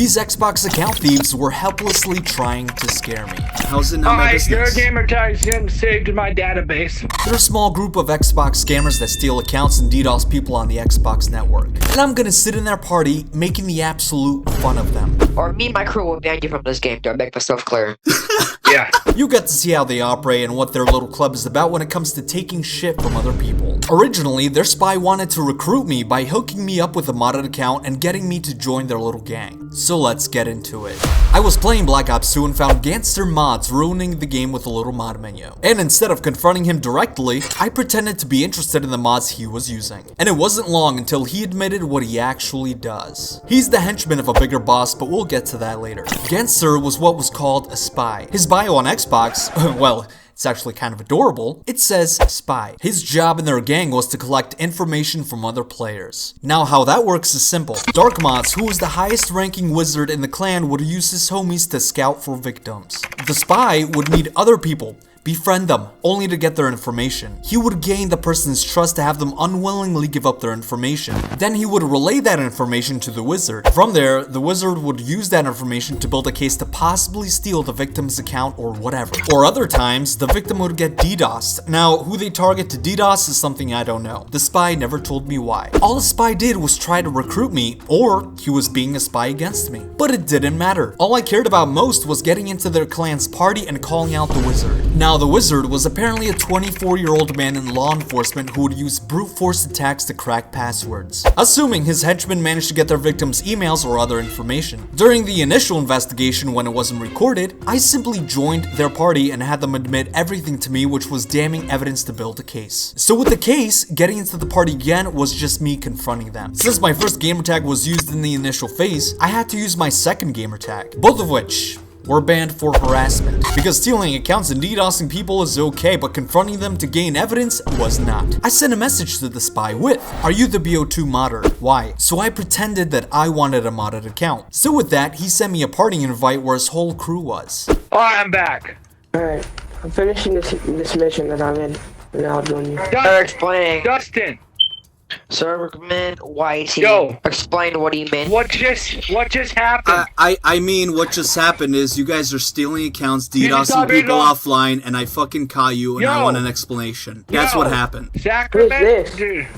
These Xbox Account Thieves were helplessly trying to scare me. How's it not my business? Your gamer tag's been saved in my database. They're a small group of Xbox scammers that steal accounts and DDoS people on the Xbox network. And I'm gonna sit in their party, making the absolute fun of them. Or me and my crew will ban you from this game, to make myself clear. Yeah. You get to see how they operate and what their little club is about when it comes to taking shit from other people. Originally, their spy wanted to recruit me by hooking me up with a modded account and getting me to join their little gang. So let's get into it. I was playing Black Ops 2 and found Gangster Mods ruining the game with a little mod menu. And instead of confronting him directly, I pretended to be interested in the mods he was using. And it wasn't long until he admitted what he actually does. He's the henchman of a bigger boss, but we'll get to that later. Gangster was what was called a spy. His bio on Xbox, well, it's actually kind of adorable. It says spy. His job in their gang was to collect information from other players. Now how that works is simple. Dark Mods, who was the highest ranking wizard in the clan, would use his homies to scout for victims. The spy would meet other people, befriend them, only to get their information. He would gain the person's trust to have them unwillingly give up their information. Then he would relay that information to the wizard. From there, the wizard would use that information to build a case to possibly steal the victim's account or whatever. Or other times, the victim would get DDoSed. Now, who they target to DDoS is something I don't know. The spy never told me why. All the spy did was try to recruit me, or he was being a spy against me. But it didn't matter. All I cared about most was getting into their clan's party and calling out the wizard. Now, the wizard was apparently a 24-year-old man in law enforcement who would use brute force attacks to crack passwords, assuming his henchmen managed to get their victims' emails or other information. During the initial investigation, when it wasn't recorded, I simply joined their party and had them admit everything to me, which was damning evidence to build a case. So with the case, getting into the party again was just me confronting them. Since my first gamertag was used in the initial phase, I had to use my second gamertag, both of which were banned for harassment. Because stealing accounts and DDoSing people is okay, but confronting them to gain evidence was not. I sent a message to the spy with, "Are you the BO2 modder? Why?" So I pretended that I wanted a modded account. So with that, he sent me a party invite where his whole crew was. Alright, I'm back. Alright, I'm finishing this mission that I'm in, and I'll join you. They're explaining. Dustin, Sir, recommend YT. Yo. Explain what do you mean? what just happened? I mean, what just happened is you guys are stealing accounts, just DDoSing got rid people of- offline, and I fucking caught you, and I Yo. want an explanation. That's Yo. what happened. Sacramento, Who's this? dude.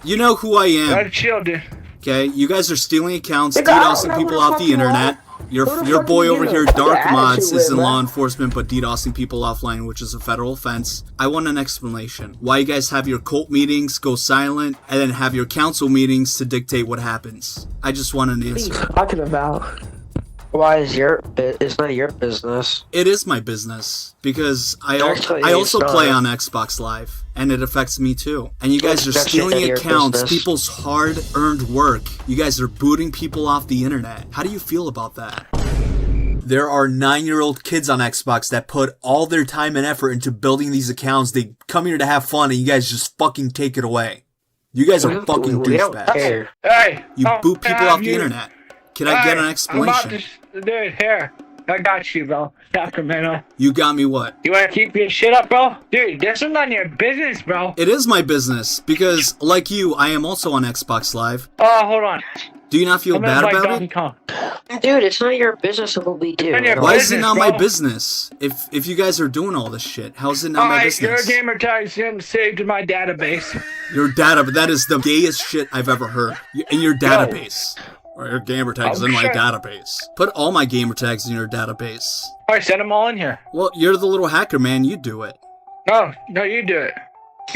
You know who I am, Gotta chill, dude. okay? You guys are stealing accounts, Nigga, I don't DDoSing know people who the off fuck the you internet. Your Who the fuck boy you over know? here, Fuck Dark your Mods, attitude, is in man. law enforcement but DDoSing people offline, which is a federal offense. I want an explanation. Why you guys have your cult meetings go silent and then have your council meetings to dictate what happens? I just want an What are you answer. talking about? Why is it's none of your business. It is my business because I Actually, also it's play not. on Xbox Live, and it affects me too. And you guys are It's actually none stealing of your accounts, business. people's hard-earned work. You guys are booting people off the internet. How do you feel about that? There are 9-year-old kids on Xbox that put all their time and effort into building these accounts. They come here to have fun, and you guys just fucking take it away. You guys are fucking We don't douchebags. care. Hey, You oh, boot people have off the you- internet. Can I get an Hey, explanation? Dude, here. I got you, bro. Sacramento. You got me what? You wanna keep your shit up, bro? Dude, this is none of your business, bro. It is my business, because, like you, I am also on Xbox Live. Oh, hold on. Do you not feel I'm gonna bad play about Donkey it? Kong. Dude, it's not your business of what we do. None of your Why is it business, not my bro. business? If you guys are doing all this shit, how is it not my Alright, your business? gamer tag's been saved in my database. Your data, but that is the gayest shit I've ever heard. In your database. Or your gamer tags Oh, in my shit. database. Put all my gamer tags in your database. Alright, send them all in here. Well, you're the little hacker, man. You do it. No, you do it.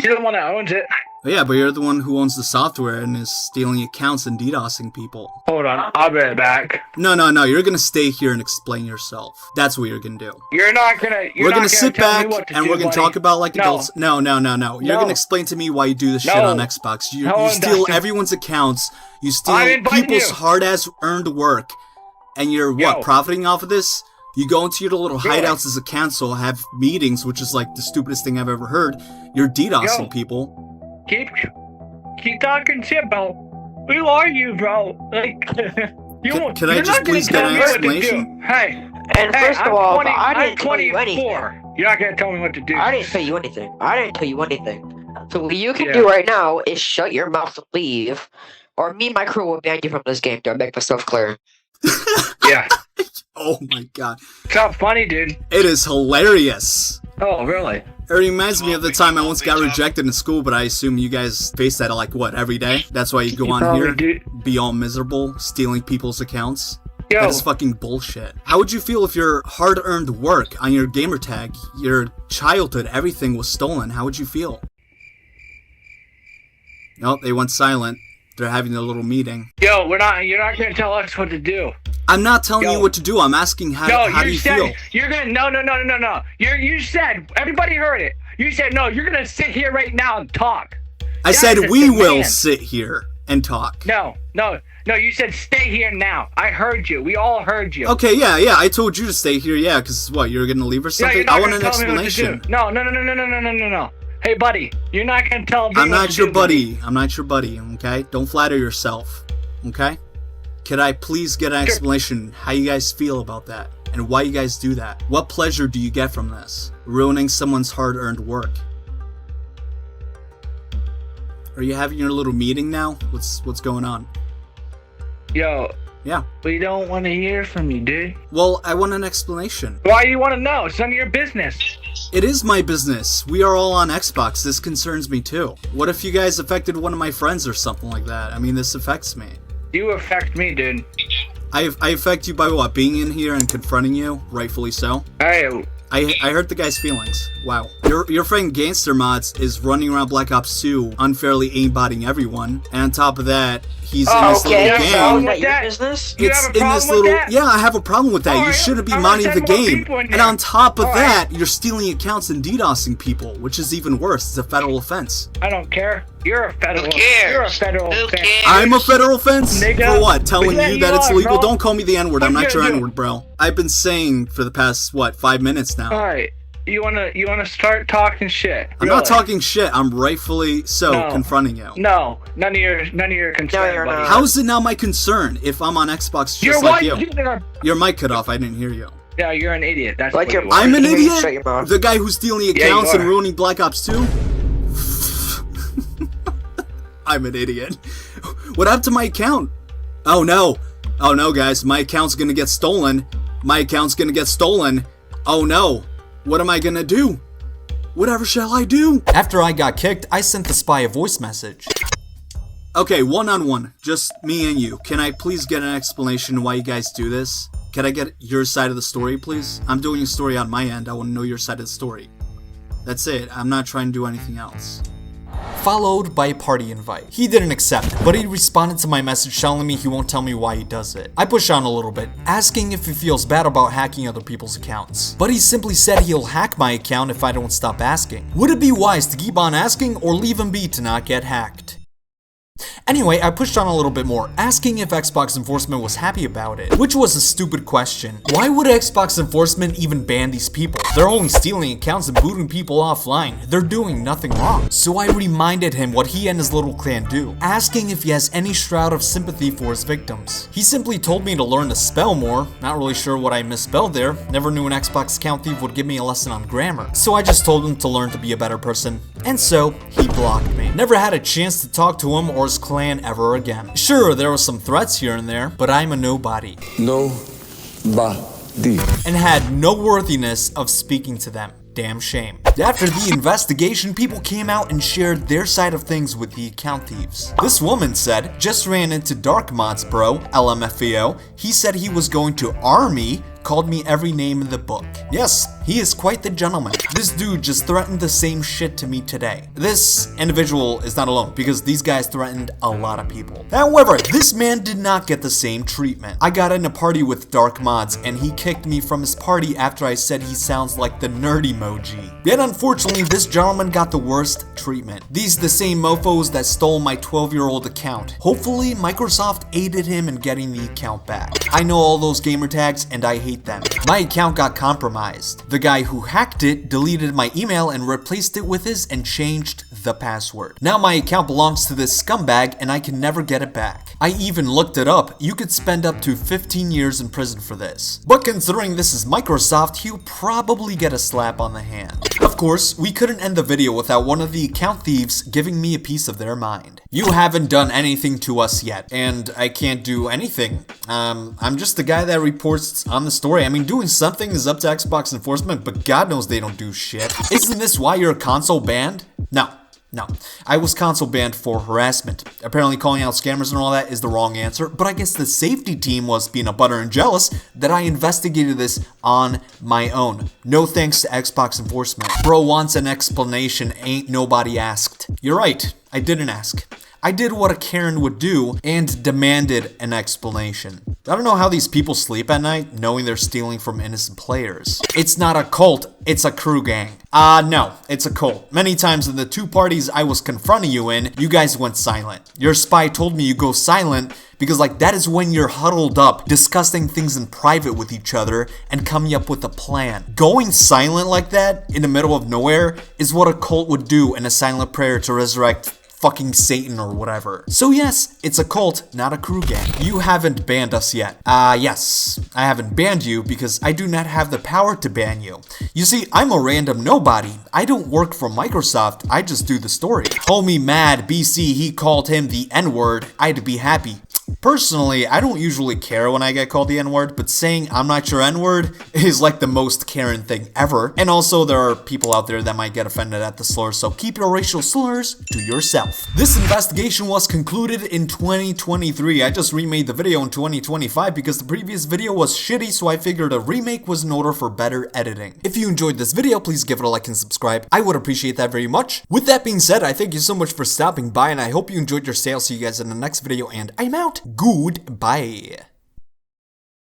You're the one that owns it. Yeah, but you're the one who owns the software and is stealing accounts and DDoSing people. Hold on, I'll be right back. No. You're gonna stay here and explain yourself. That's what you're gonna do. You're not gonna. We're gonna sit tell back me what to and do, we're gonna buddy. talk about like No. adults. No. You're No. gonna explain to me why you do this shit No. on Xbox. You No, steal Dustin. everyone's accounts. You I'm steal inviting people's you. hard-ass earned work, and you're what, Yo. profiting off of this? You go into your little Yo. hideouts as a council, have meetings, which is like the stupidest thing I've ever heard. You're DDoSing Yo. people. Keep talking shit, bro. Who are you, bro? Like, you won't. Can I you're just not gonna please get tell an me what to do. explanation? Hey, And hey, first of I'm all, 20, I I'm didn't tell you anything. 24. You're not gonna tell me what to do. I didn't tell you anything. I didn't tell you anything. So what you can Yeah. do right now is shut your mouth and leave, or me and my crew will ban you from this game, to make myself clear. Yeah. Oh my god. It's not funny, dude. It is hilarious. Oh, really? It reminds me of the time I once got rejected in school, but I assume you guys face that like what, every day? That's why you go on probably here, do. be all miserable, stealing people's accounts. Yo. That is fucking bullshit. How would you feel if your hard-earned work on your gamer tag, your childhood, everything was stolen? How would you feel? Nope, they went silent. They're having a little meeting. Yo, you're not gonna tell us what to do. I'm not telling you what to do. I'm asking how do you feel? You're gonna no. You said, everybody heard it. You said no. You're gonna sit here right now and talk. I said we will sit here and talk. No. You said stay here now. I heard you. We all heard you. Okay, yeah. I told you to stay here. Yeah, because what? You're gonna leave or something? I want an explanation. No. Hey, buddy, you're not gonna tell me. I'm not your buddy. I'm not your buddy. Okay, don't flatter yourself. Okay. Could I please get an explanation how you guys feel about that and why you guys do that? What pleasure do you get from this? Ruining someone's hard-earned work. Are you having your little meeting now? What's going on? Yo. Yeah. We don't want to hear from you, dude. Well, I want an explanation. Why do you want to know? It's none of your business. It is my business. We are all on Xbox. This concerns me too. What if you guys affected one of my friends or something like that? I mean, this affects me. You affect me, dude. I affect you by what? Being in here and confronting you? Rightfully so. Hey. I hurt the guy's feelings. Wow. Your friend Gangster Mods is running around Black Ops 2 unfairly aimbotting everyone. And on top of that, he's in this little gang. Is that your business? You have a problem with that? Yeah, I have a problem with that. You shouldn't be modding the game. And on top of that, you're stealing accounts and DDoSing people, which is even worse. It's a federal offense. I don't care. You're a federal. You're a federal offense. I'm a federal offense? Nigga. For what? Telling you that it's illegal? Don't call me the N-word. I'm not your do? N-word, bro. I've been saying for the past, 5 minutes now. Alright. You wanna start talking shit? I'm not talking shit. I'm rightfully so confronting you. No, none of your concern. you're not. How is it now my concern if I'm on Xbox just like you? Your mic cut off. I didn't hear you. Yeah, you're an idiot. That's Like what your- you are. I'm an Shut your idiot? mouth. The guy who's stealing you accounts and are. ruining Black Ops 2? I'm an idiot. What happened to my account? Oh no, guys. My account's gonna get stolen. Oh no. What am I gonna do? Whatever shall I do? After I got kicked, I sent the spy a voice message. Okay, one-on-one. Just me and you. Can I please get an explanation why you guys do this? Can I get your side of the story, please? I'm doing a story on my end. I want to know your side of the story. That's it. I'm not trying to do anything else. Followed by a party invite. He didn't accept, but he responded to my message telling me he won't tell me why he does it. I push on a little bit, asking if he feels bad about hacking other people's accounts. But he simply said he'll hack my account if I don't stop asking. Would it be wise to keep on asking or leave him be to not get hacked? Anyway, I pushed on a little bit more, asking if Xbox Enforcement was happy about it, which was a stupid question. Why would Xbox Enforcement even ban these people? They're only stealing accounts and booting people offline. They're doing nothing wrong. So I reminded him what he and his little clan do, asking if he has any shroud of sympathy for his victims. He simply told me to learn to spell more. Not really sure what I misspelled there. Never knew an Xbox Account Thief would give me a lesson on grammar. So I just told him to learn to be a better person. And so, he blocked me. Never had a chance to talk to him or his clan ever again. Sure, there were some threats here and there, but I'm a nobody. Nobody. And had no worthiness of speaking to them. Damn shame. After the investigation, people came out and shared their side of things with the account thieves. This woman said, just ran into Dark Mods bro, LMFAO. He said he was going to army, called me every name in the book. Yes, he is quite the gentleman. This dude just threatened the same shit to me today. This individual is not alone because these guys threatened a lot of people. However, this man did not get the same treatment. I got in a party with Dark Mods and he kicked me from his party after I said he sounds like the nerd emoji. Yet unfortunately, this gentleman got the worst treatment. These the same mofos that stole my 12-year-old account. Hopefully, Microsoft aided him in getting the account back. I know all those gamer tags and I hate them. My account got compromised. The guy who hacked it deleted my email and replaced it with his and changed the password. Now my account belongs to this scumbag and I can never get it back. I even looked it up. You could spend up to 15 years in prison for this. But considering this is Microsoft, he'll probably get a slap on the hand. A Of course, we couldn't end the video without one of the account thieves giving me a piece of their mind. You haven't done anything to us yet, and I can't do anything. I'm just the guy that reports on the story. I mean, doing something is up to Xbox enforcement, but God knows they don't do shit. Isn't this why you're console banned? No, I was console banned for harassment. Apparently calling out scammers and all that is the wrong answer, but I guess the safety team was being a butter and jealous that I investigated this on my own. No thanks to Xbox enforcement. Bro wants an explanation, ain't nobody asked. You're right, I didn't ask. I did what a Karen would do and demanded an explanation. I don't know how these people sleep at night knowing they're stealing from innocent players. It's not a cult, it's a crew gang. No, it's a cult. Many times in the 2 parties I was confronting you in, you guys went silent. Your spy told me you go silent because like that is when you're huddled up, discussing things in private with each other and coming up with a plan. Going silent like that in the middle of nowhere is what a cult would do in a silent prayer to resurrect fucking Satan or whatever. So yes, it's a cult, not a crew gang. You haven't banned us yet. Yes, I haven't banned you because I do not have the power to ban you. You see, I'm a random nobody. I don't work for Microsoft, I just do the story. Homie mad BC, he called him the N-word, I'd be happy. Personally, I don't usually care when I get called the N-word, but saying I'm not your N-word is like the most Karen thing ever. And also, there are people out there that might get offended at the slurs, so keep your racial slurs to yourself. This investigation was concluded in 2023. I just remade the video in 2025 because the previous video was shitty, so I figured a remake was in order for better editing. If you enjoyed this video, please give it a like and subscribe. I would appreciate that very much. With that being said, I thank you so much for stopping by, and I hope you enjoyed your stay. I'll see you guys in the next video, and I'm out. Goodbye.